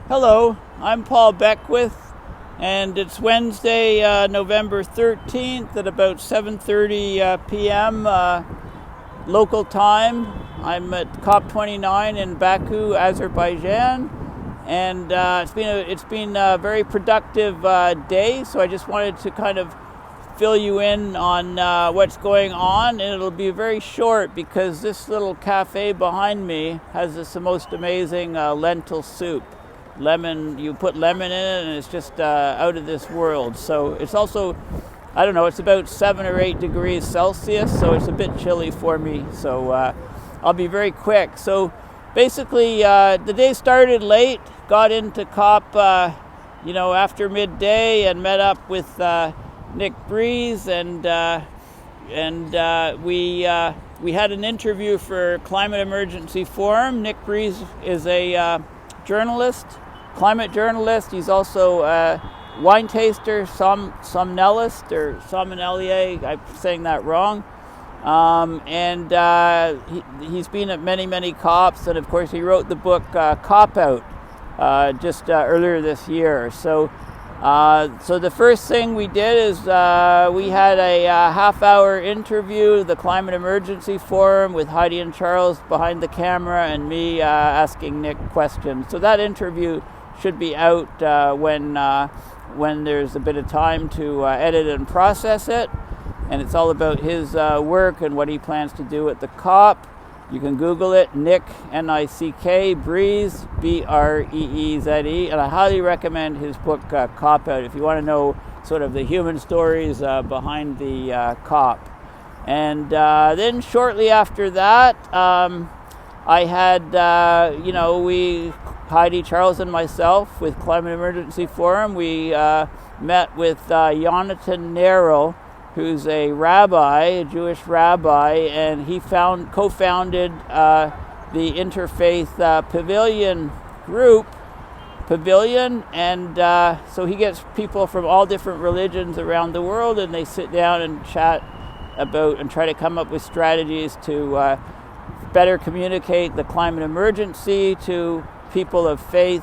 Hello, I'm Paul Beckwith, and it's Wednesday, November 13th at about 7:30 p.m. Local time. I'm at COP29 in Baku, Azerbaijan, and it's been a very productive day. So I just wanted to kind of fill you in on what's going on, and it'll be very short because this little cafe behind me has this most amazing lentil soup. You put lemon in it, and it's just out of this world. So it's also, I don't know, it's about 7 or 8 degrees Celsius, so it's a bit chilly for me. So I'll be very quick. So basically, the day started late, got into COP, after midday, and met up with Nick Breeze, and we had an interview for Climate Emergency Forum. Nick Breeze is a climate journalist. He's also a wine taster, somnellist or sommelier. I'm saying that wrong. He's been at many COPs, and of course he wrote the book COPOUT just earlier this year. So the first thing we did is we had a half-hour interview, the Climate Emergency Forum, with Heidi and Charles behind the camera, and me asking Nick questions. So that interview should be out when there's a bit of time to edit and process it. And it's all about his work and what he plans to do at the COP. You can Google it, Nick, N-I-C-K, Breeze, B-R-E-E-Z-E, and I highly recommend his book, COPOUT, if you want to know sort of the human stories behind the COP. And then shortly after that, I had, Heidi, Charles, and myself with Climate Emergency Forum, we met with Jonathan Nerel, who's a Jewish rabbi, and he co-founded the Interfaith Pavilion, and so he gets people from all different religions around the world, and they sit down and chat about and try to come up with strategies to better communicate the climate emergency to people of faith,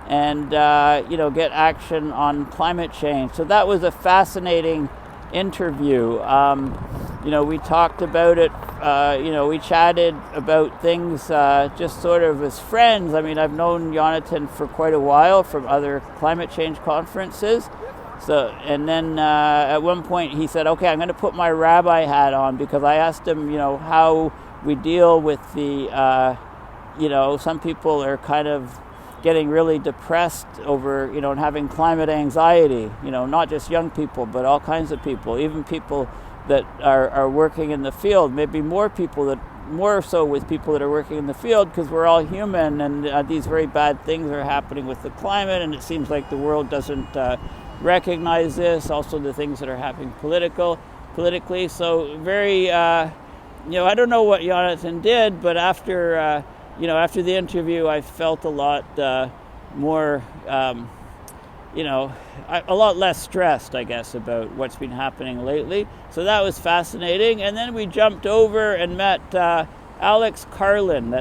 and get action on climate change. So that was a fascinating interview. We talked about it, we chatted about things just sort of as friends. I mean, I've known Jonathan for quite a while from other climate change conferences. So, and then at one point he said, okay, I'm going to put my rabbi hat on, because I asked him, how we deal with the, some people are kind of getting really depressed over, and having climate anxiety, not just young people, but all kinds of people, even people that are working in the field, maybe more so with people that are working in the field, because we're all human, and these very bad things are happening with the climate, and it seems like the world doesn't recognize this. Also the things that are happening politically. So very, I don't know what Jonathan did, but after the interview, I felt a lot more, a lot less stressed, I guess, about what's been happening lately. So that was fascinating. And then we jumped over and met Alex Carlin.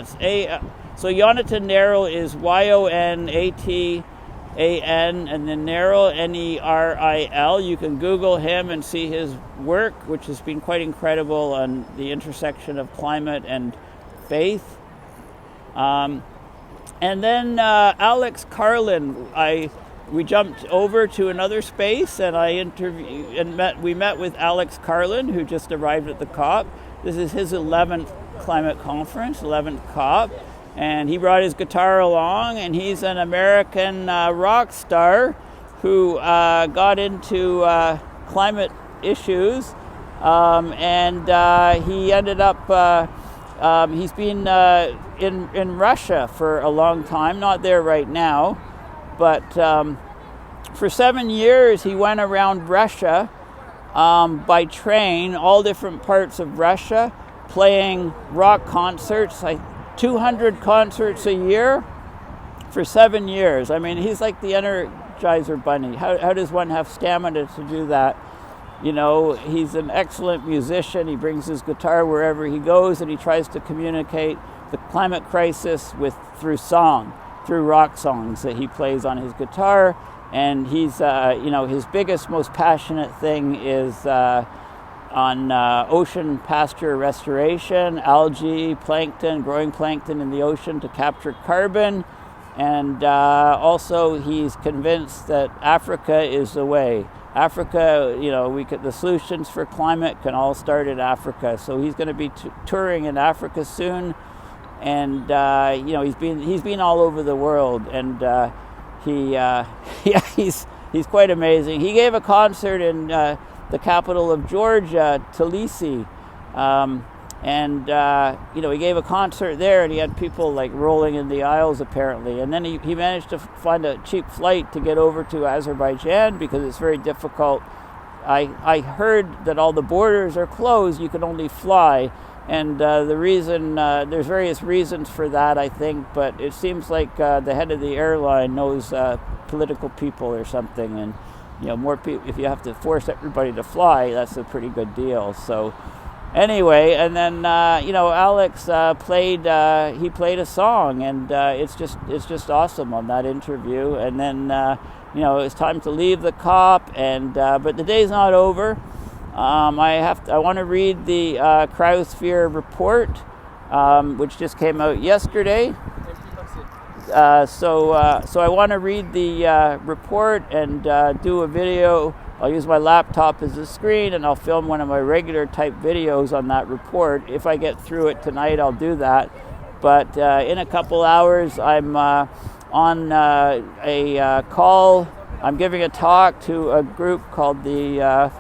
So Jonathan Nerel is Y-O-N-A-T-A-N, and then Nerel, N-E-R-I-L. You can Google him and see his work, which has been quite incredible on the intersection of climate and faith. And then Alex Carlin, we jumped over to another space, and we met with Alex Carlin, who just arrived at the COP. This is his 11th climate conference, 11th COP, and he brought his guitar along, and he's an American rock star who got into climate issues, and he ended up he's been in Russia for a long time, not there right now, but for 7 years he went around Russia by train, all different parts of Russia, playing rock concerts, like 200 concerts a year for 7 years. I mean, he's like the Energizer Bunny. How does one have stamina to do that? He's an excellent musician. He brings his guitar wherever he goes, and he tries to communicate the climate crisis through song. through rock songs that he plays on his guitar. And he's, his biggest, most passionate thing is on ocean pasture restoration, algae, plankton, growing plankton in the ocean to capture carbon. And also he's convinced that Africa is the way. Africa, the solutions for climate can all start in Africa. So he's going to be touring in Africa soon. And, he's been all over the world. And he's quite amazing. He gave a concert in the capital of Georgia, Tbilisi, he gave a concert there, and he had people like rolling in the aisles apparently. And then he managed to find a cheap flight to get over to Azerbaijan because it's very difficult. I heard that all the borders are closed; you can only fly. And the reason, there's various reasons for that, I think, but it seems like the head of the airline knows political people or something, and more people. If you have to force everybody to fly, that's a pretty good deal. So, anyway, and then Alex played a song, and it's just awesome on that interview. And then it's time to leave the COP, and but the day's not over. I want to read the Cryosphere report, which just came out yesterday. So I want to read the report and do a video. I'll use my laptop as a screen, and I'll film one of my regular type videos on that report. If I get through it tonight, I'll do that. But in a couple hours, I'm on a call. I'm giving a talk to a group called the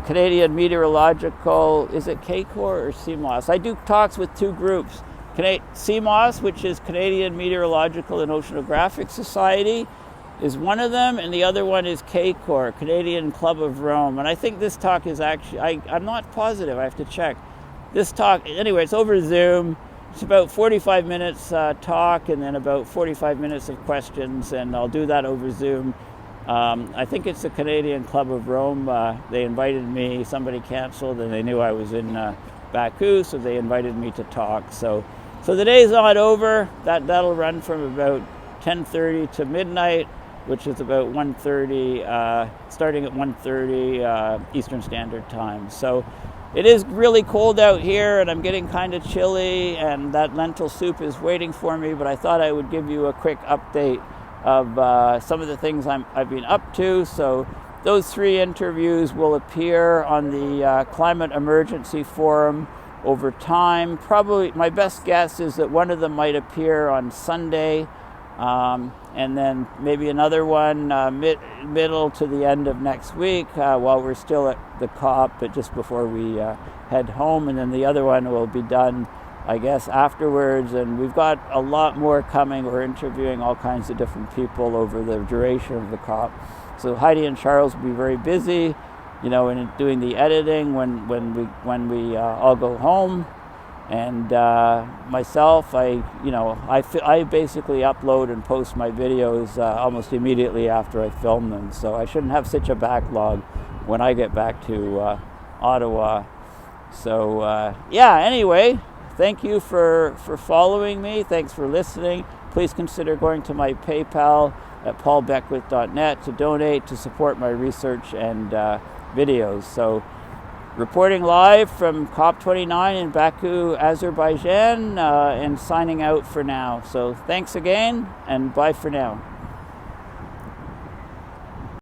Canadian Meteorological, is it CACOR or CMOS? I do talks with two groups. CMOS, which is Canadian Meteorological and Oceanographic Society, is one of them, and the other one is CACOR, Canadian Club of Rome. And I think this talk is actually, I'm not positive, I have to check. This talk, anyway, it's over Zoom. It's about 45 minutes talk, and then about 45 minutes of questions, and I'll do that over Zoom. I think it's the Canadian Club of Rome. They invited me. Somebody canceled, and they knew I was in Baku, so they invited me to talk. So the day's not over. That'll run from about 10:30 to midnight, which is about 1:30, starting at 1:30 Eastern Standard Time. So it is really cold out here, and I'm getting kind of chilly, and that lentil soup is waiting for me. But I thought I would give you a quick update of some of the things I've been up to. So those 3 interviews will appear on the Climate Emergency Forum over time. Probably my best guess is that one of them might appear on Sunday, and then maybe another one middle to the end of next week while we're still at the COP, but just before we head home. And then the other one will be done, I guess, afterwards. And we've got a lot more coming. We're interviewing all kinds of different people over the duration of the COP. So Heidi and Charles will be very busy, in doing the editing when we all go home. And myself, I basically upload and post my videos almost immediately after I film them. So I shouldn't have such a backlog when I get back to Ottawa. So anyway, thank you for following me. Thanks for listening. Please consider going to my PayPal at paulbeckwith.net to donate to support my research and videos. So, reporting live from COP29 in Baku, Azerbaijan, and signing out for now. So thanks again, and bye for now.